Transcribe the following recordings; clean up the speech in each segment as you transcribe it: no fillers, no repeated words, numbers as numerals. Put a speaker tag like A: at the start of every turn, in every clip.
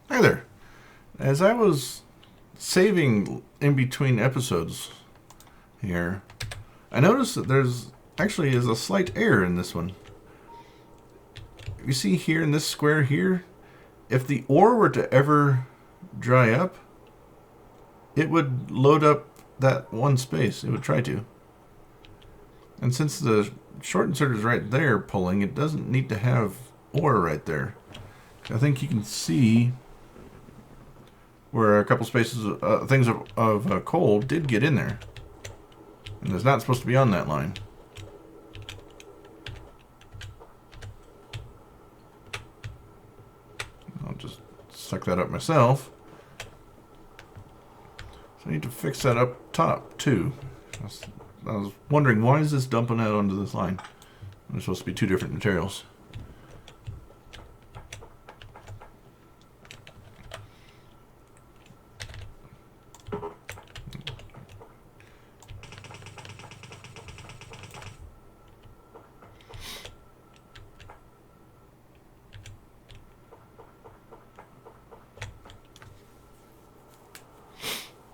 A: Hi there. As I was saving in between episodes here, I noticed that there's actually is a slight error in this one. You see here in this square here, if the ore were to ever dry up, it would load up that one space. It would try to. And since the short insert is right there pulling, it doesn't need to have ore right there. I think you can see where a couple spaces, things of coal did get in there. And it's not supposed to be on that line. I'll just suck that up myself. So I need to fix that up top too. I was wondering, why is this dumping out onto this line? There's supposed to be two different materials.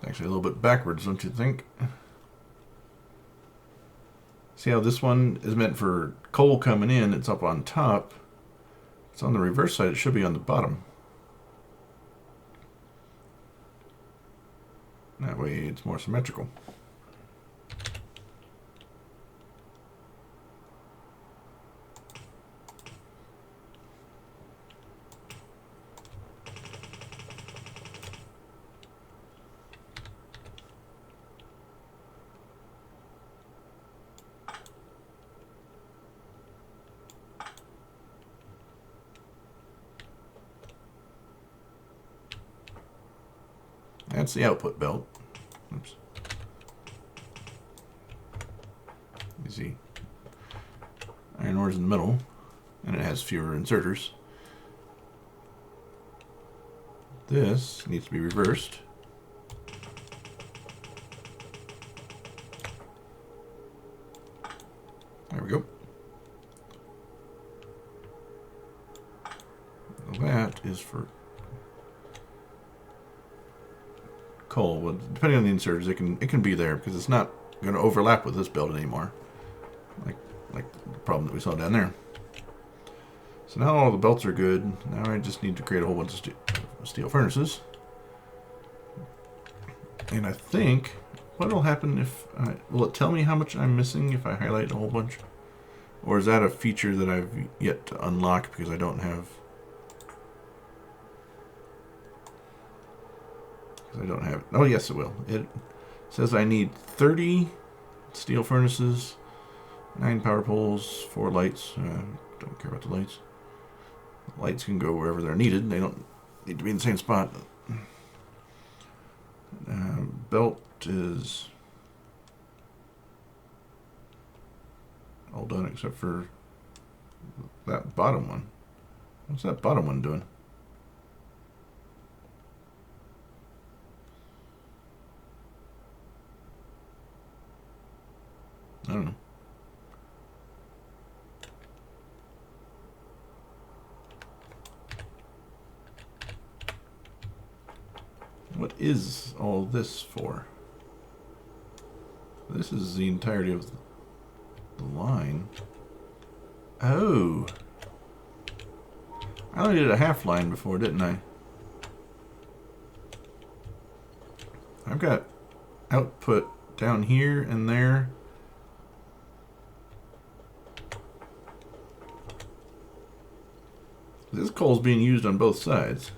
A: Actually, a little bit backwards, don't you think? See how this one is meant for coal coming in? It's up on top. It's on the reverse side. It should be on the bottom. That way it's more symmetrical. That's the output belt. Oops. You see, iron ore's in the middle, and it has fewer inserters. This needs to be reversed. There we go. That is for coal. Well, depending on the inserters, it can be there because it's not going to overlap with this belt anymore, like the problem that we saw down there. So now all the belts are good. Now I just need to create a whole bunch of steel furnaces. And I think what will happen if will it tell me how much I'm missing if I highlight a whole bunch, or is that a feature that I've yet to unlock because I don't have? I don't have it. Oh, yes, it will. It says I need 30 steel furnaces, 9 power poles, 4 lights. Don't care about the lights. The lights can go wherever they're needed. They don't need to be in the same spot. Belt is all done except for that bottom one. What's that bottom one doing? I don't know. What is all this for? This is the entirety of the line. Oh. I only did a half line before, didn't I? I've got output down here and there. This coal is being used on both sides.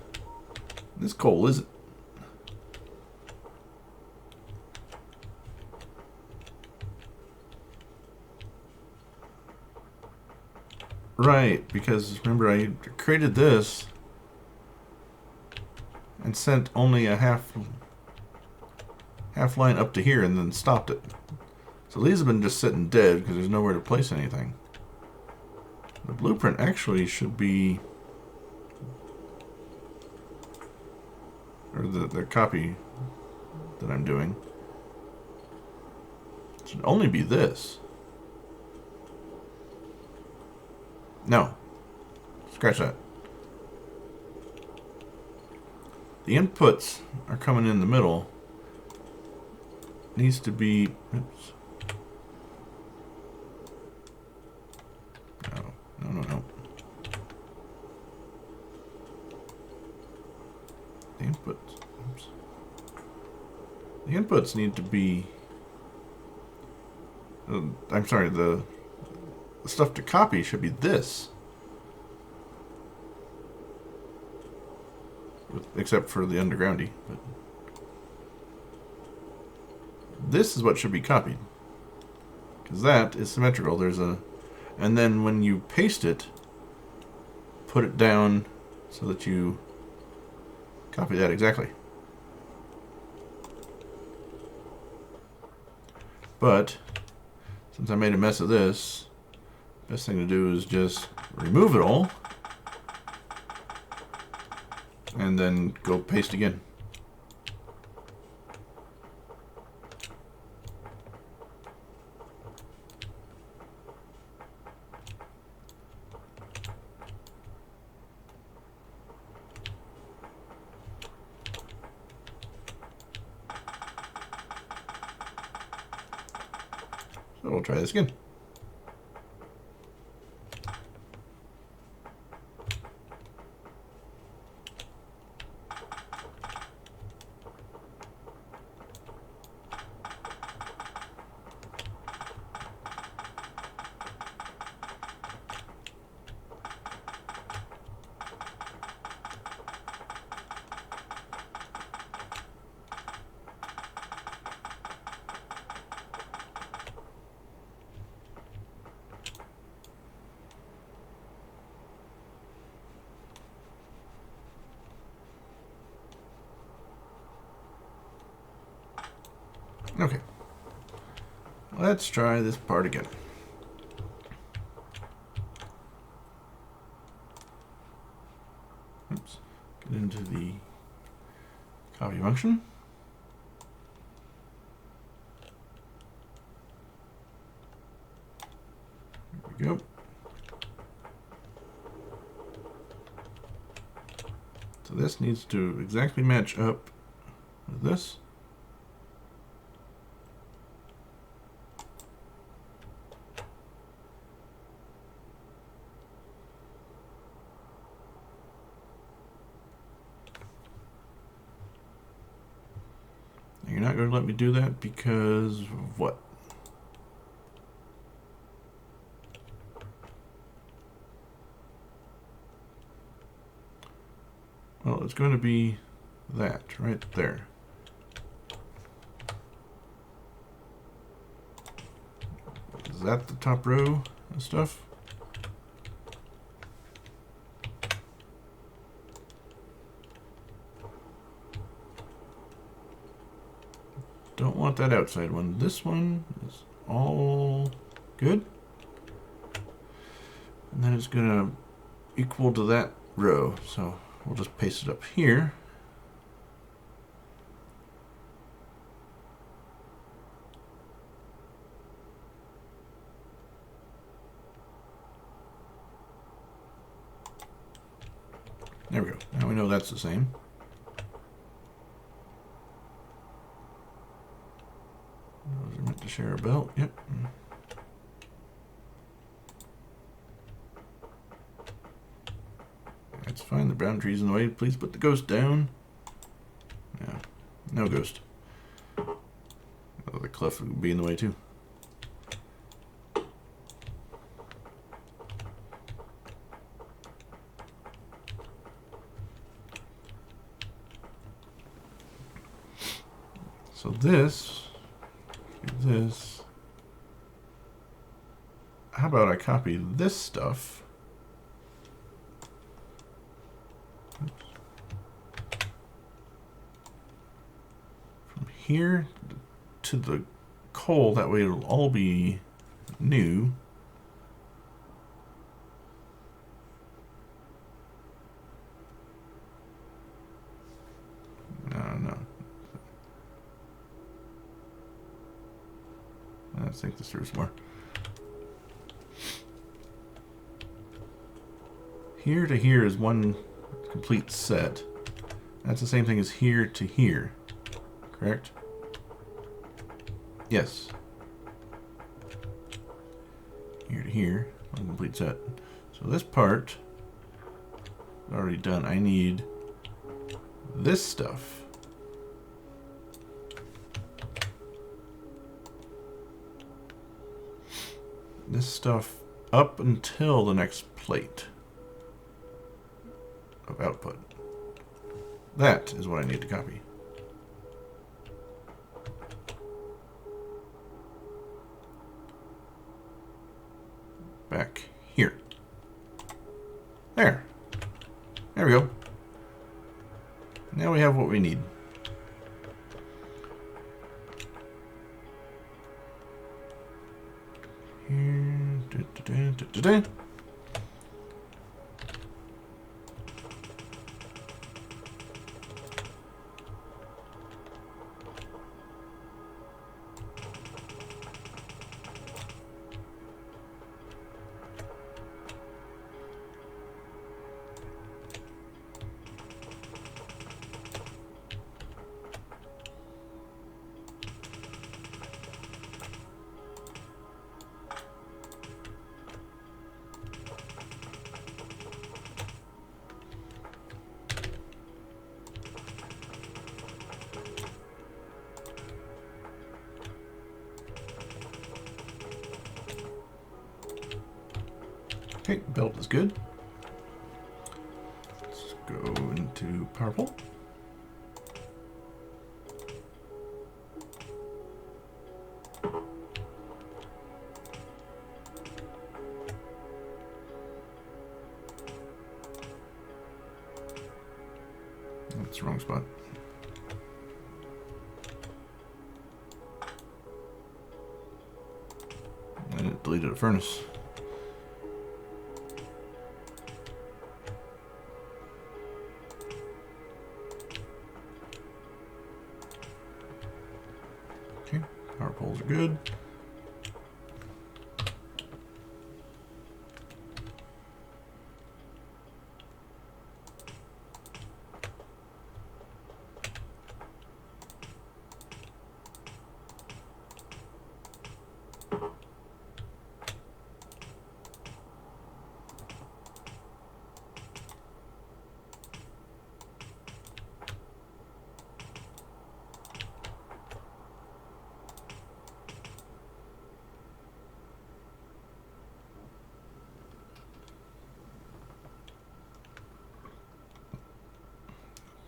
A: This coal isn't. Right, because remember I created this and sent only a half line up to here and then stopped it. So these have been just sitting dead because there's nowhere to place anything. The blueprint actually should be, or the copy that I'm doing should only be this. No. Scratch that. The inputs are coming in the middle. Needs to be. Oops. No. The inputs. Oops. The inputs need to be. I'm sorry. The stuff to copy should be this. Except for the undergroundy. But this is what should be copied. Because that is symmetrical. There's a. And then when you paste it, put it down so that you copy that exactly. But since I made a mess of this, best thing to do is just remove it all and then go paste again. So we'll try this again. Okay. Let's try this part again. Oops. Get into the copy function. There we go. So this needs to exactly match up with this. You're not going to let me do that because of what? Well, it's going to be that right there. Is that the top row of stuff? Don't want that outside one. This one is all good. And then it's going to equal to that row. So we'll just paste it up here. There we go. Now we know that's the same. Those are meant to share a belt. Yep. That's fine. The brown tree's in the way. Please put the ghost down. Yeah. No ghost. Oh, the cliff would be in the way too. So this. How about I copy this stuff? Oops. From here to the coal, that way it'll all be new. No. Let's think this through some more. Here to here is one complete set. That's the same thing as here to here, correct? Yes. Here to here, a complete set. So this part is already done. I need this stuff. This stuff up until the next plate of output. That is what I need to copy. Back here. There. There we go. Now we have what we need. Here. Okay, belt is good. Let's go into purple. That's the wrong spot. And it deleted a furnace. Okay, power poles are good.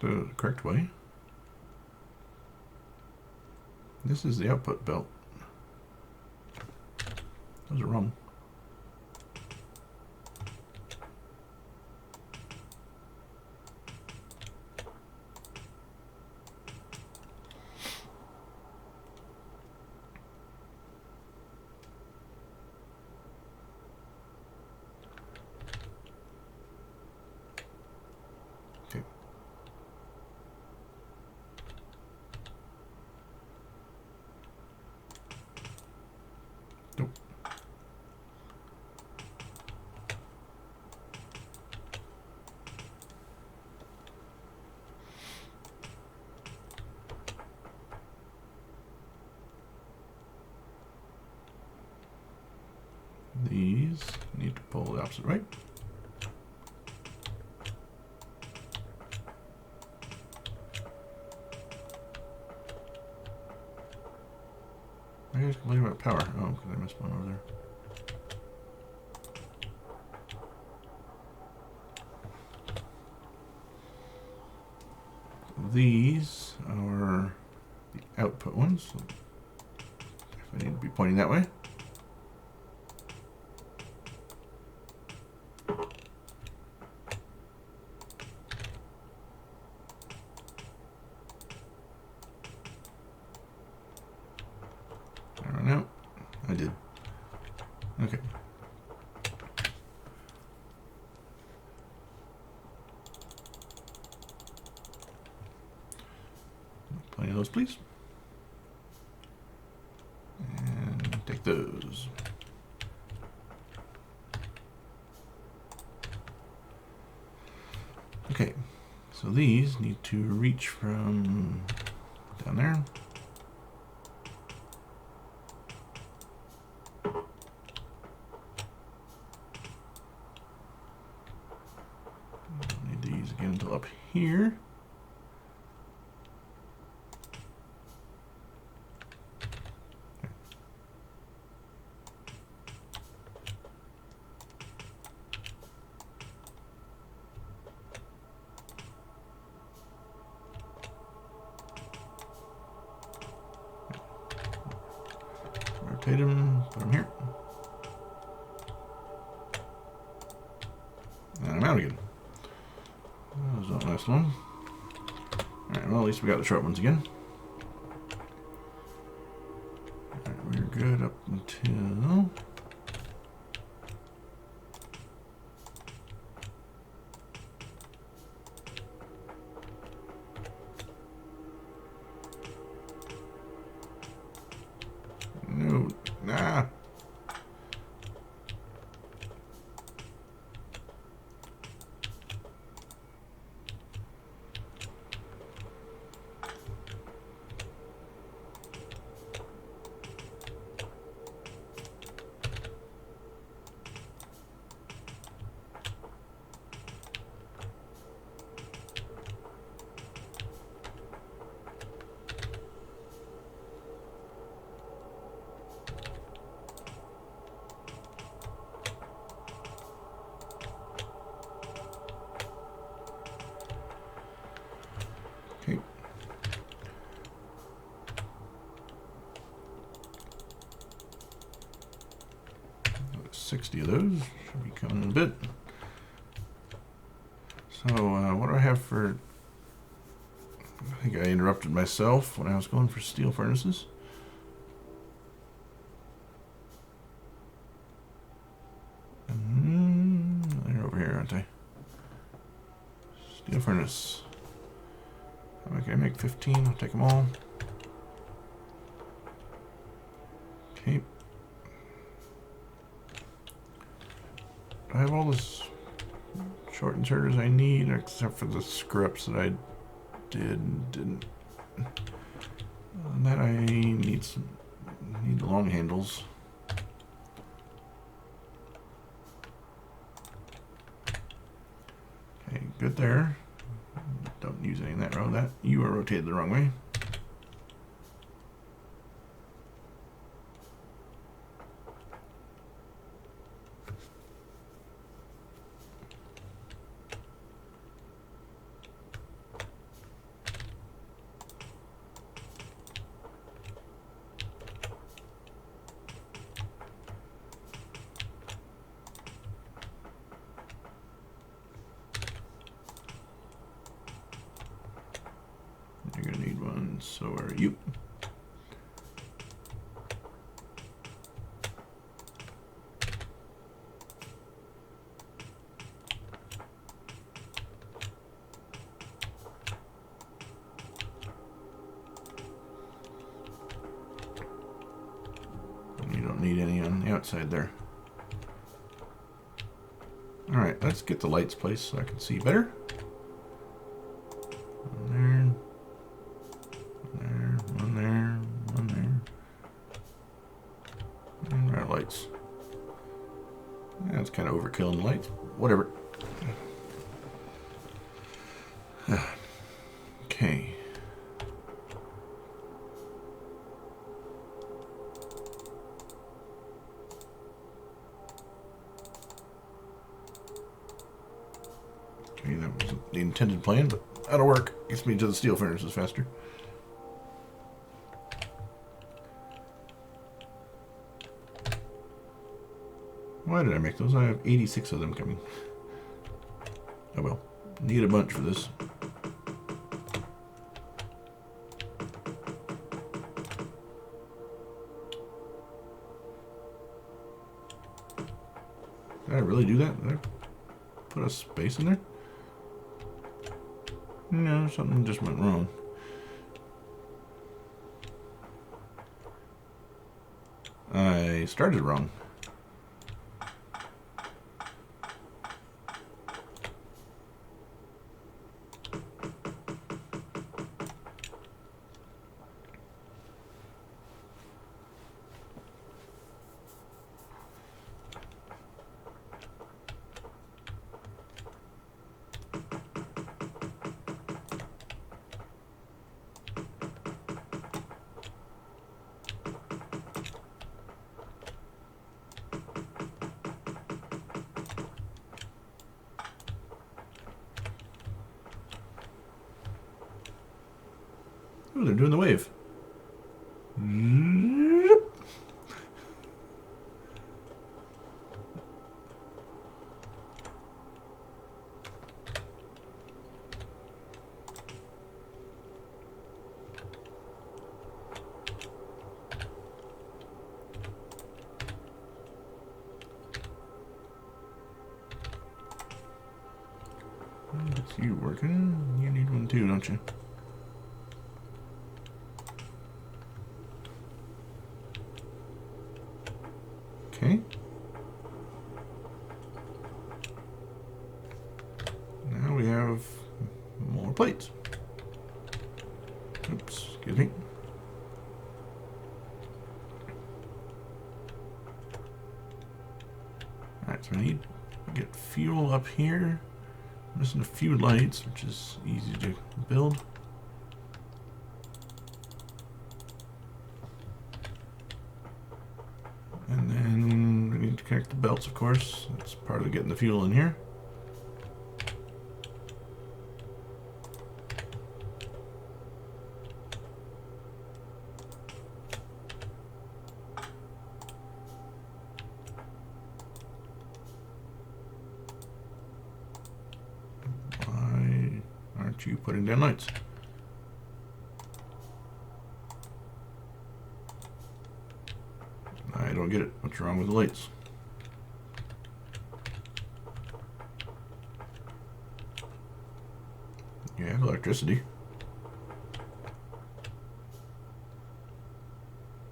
A: The correct way. This is the output belt. Those are wrong. Okay. Nope. These need to pull the opposite way. I guess complaining about power. Oh, because I missed one over there. These are the output ones. So I need to be pointing that way. No, I did. Okay. Plenty of those, please. And take those. Okay, so So these need to reach from down there. Need these again until up here. Rotate him, put him here. And I'm out again. That was not last long. Alright, well, at least we got the sharp ones again. Alright, we're good up until... No, nah. Okay. 60 of those should be coming in a bit. So what do I have for... I think I interrupted myself when I was going for steel furnaces. They're over here, aren't they? Steel furnace. Okay, I make 15. I'll take them all. Okay. I have all this short inserters I need, except for the scripts that I didn't. And that I need the long handles. Okay, good there. Don't use any of that row. That you are rotated the wrong way. You're gonna need one, so are you. You don't need any on the outside there. Alright, let's get the lights placed so I can see better. Lights. That's kind of overkill in lights. Whatever. Okay. Okay, that wasn't the intended plan, but that'll work. Gets me to the steel furnaces faster. Why did I make those? I have 86 of them coming. Oh well. Need a bunch for this. Did I really do that? Did I put a space in there? No, something just went wrong. I started wrong. Ooh, they're doing the wave. It's you working. You need one too, don't you? Okay. Now we have more plates. Oops, excuse me. Alright, so I need to get fuel up here. Missing a few lights, which is easy to build. And then we need to connect the belts, of course. That's part of getting the fuel in here. Why aren't you putting down lights? I don't get it. What's wrong with the lights? You have electricity.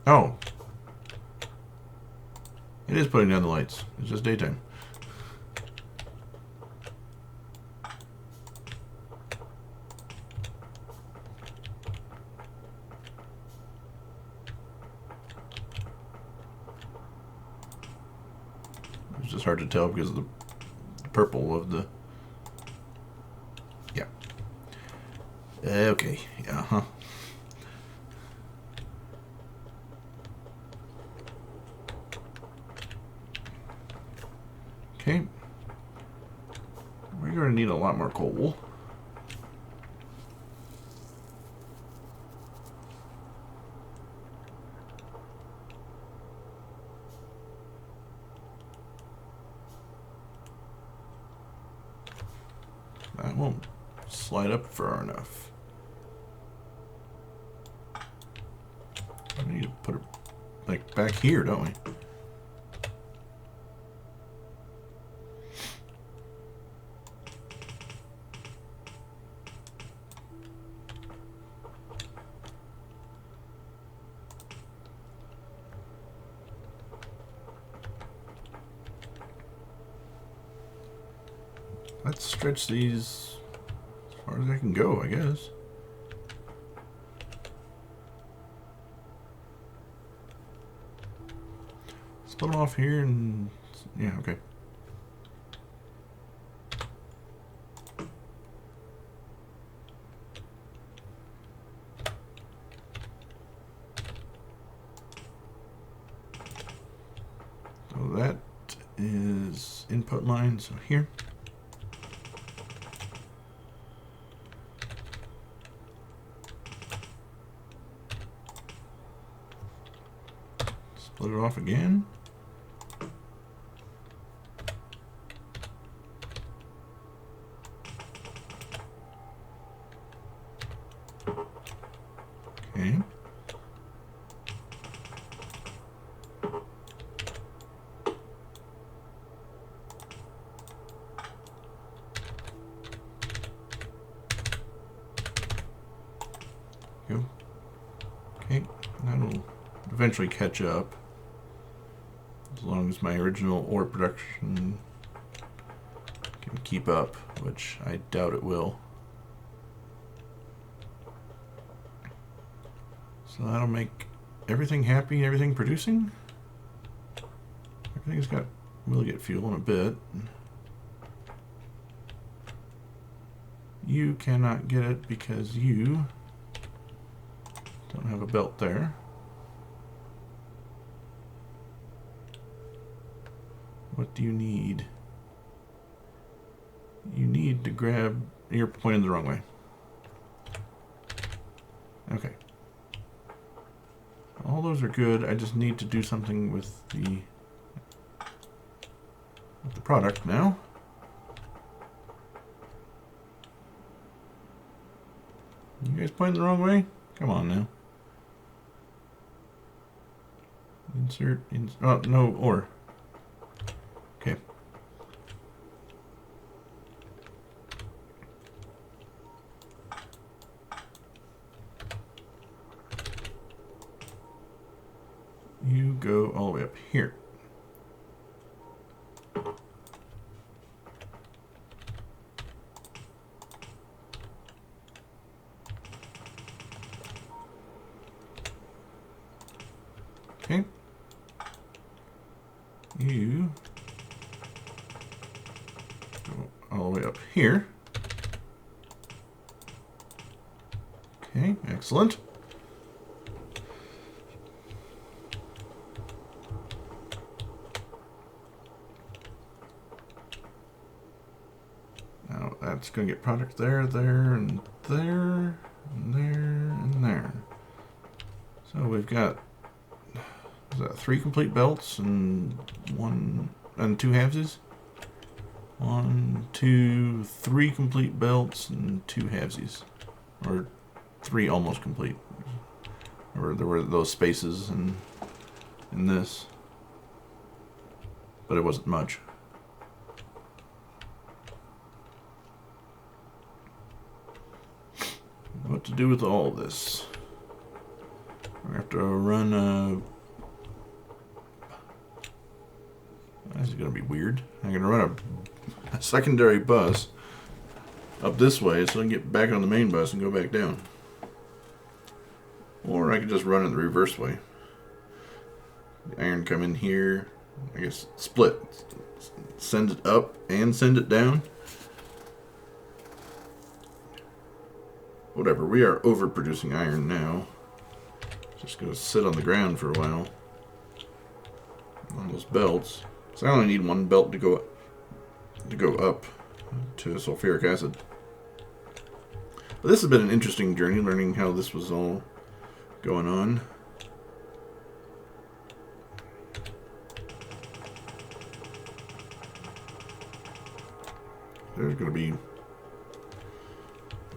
A: Oh. It is putting down the lights. It's just daytime. It's just hard to tell because of the purple of the... Yeah. Okay. Uh-huh. Okay. We're going to need a lot more coal. That won't slide up far enough. I need to put it like back here, don't we? Let's stretch these as far as I can go, I guess. Split them off here and... yeah, okay. So that is input line, so here. Split it off again. Okay. Go. Okay, that'll eventually catch up. As long as my original ore production can keep up, which I doubt it will. So that'll make everything happy, everything producing. Everything's got, we'll get fuel in a bit. You cannot get it because you don't have a belt there. What do you need? You need to grab, you're pointing the wrong way. Okay. All those are good. I just need to do something with the product now. You guys pointing the wrong way? Come on now. Insert. Oh, no, or. Okay. You go all the way up here. Okay. You go all the way up here. Okay, excellent. Now that's going to get product there, there, and there, and there, and there. So we've got, is that 3 complete belts and 2 halvesies? 1, 2, 3 complete belts and 2 halvesies. Or 3 almost complete. Or there were those spaces in this. But it wasn't much. What to do with all this? I have to run this is going to be weird. I'm going to run a secondary bus up this way so I can get back on the main bus and go back down. Or I could just run it the reverse way. The iron come in here. I guess split. Send it up and send it down. Whatever. We are overproducing iron now. Just going to sit on the ground for a while. On those belts. So I only need 1 belt to go up to sulfuric acid. But this has been an interesting journey, learning how this was all going on. There's going to be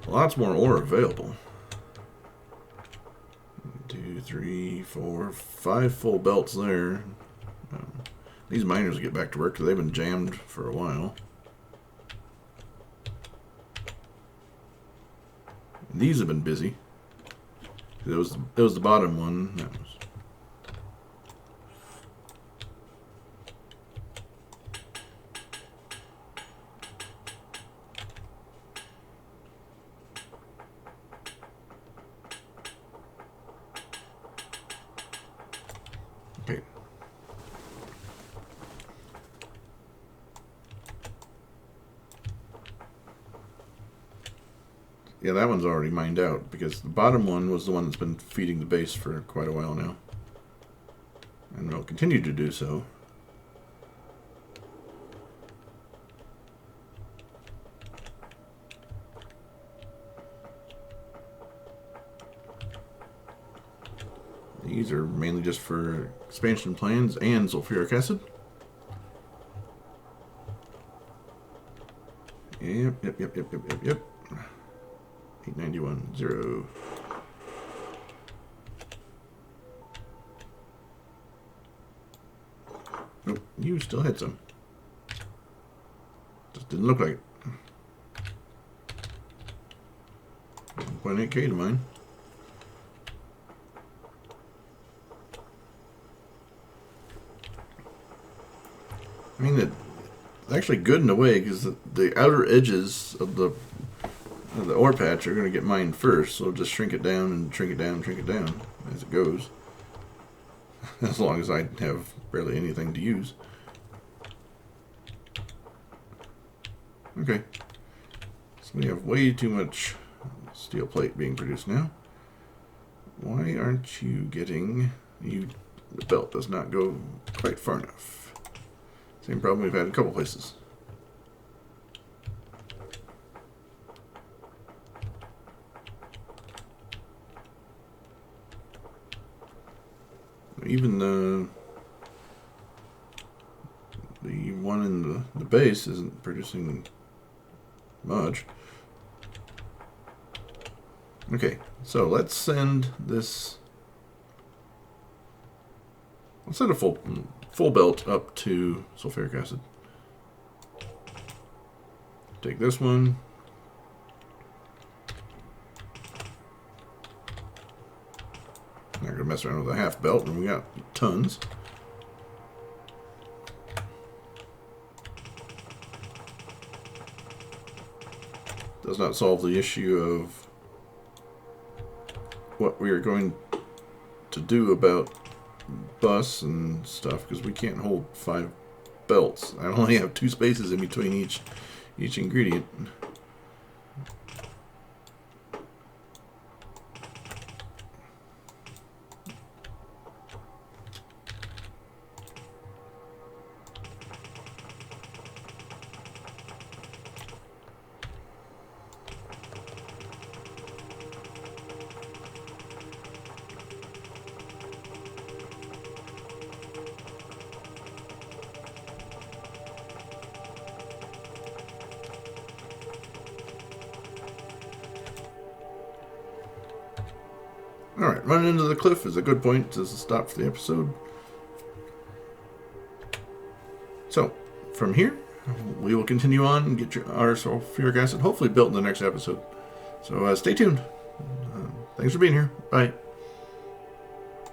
A: lots more ore available. 1, 2, 3, 4, 5 full belts there. These miners will get back to work because they've been jammed for a while. And these have been busy. It was the bottom one. That was. Okay. Yeah, that one's already mined out because the bottom one was the one that's been feeding the base for quite a while now. And will continue to do so. These are mainly just for expansion plans and sulfuric acid. Yep. 891, 0. Nope, you still had some. Just didn't look like it. 1.8K to mine. I mean, it's actually good in a way because the outer edges of the ore patch are going to get mined first, so it'll just shrink it down and shrink it down and shrink it down as it goes. As long as I have barely anything to use. Okay. So we have way too much steel plate being produced now. Why aren't you getting... The belt does not go quite far enough. Same problem we've had in a couple places. even the one in the base isn't producing much. Okay, so let's send this. Let's send a full belt up to sulfuric acid. Take this one. Not gonna mess around with a half belt, and we got tons. Does not solve the issue of what we are going to do about bus and stuff, because we can't hold 5 belts. I only have 2 spaces in between each ingredient. Alright, running into the cliff is a good point to stop for the episode. So, from here, we will continue on and get our sulfuric acid hopefully built in the next episode. So stay tuned. Thanks for being here. Bye.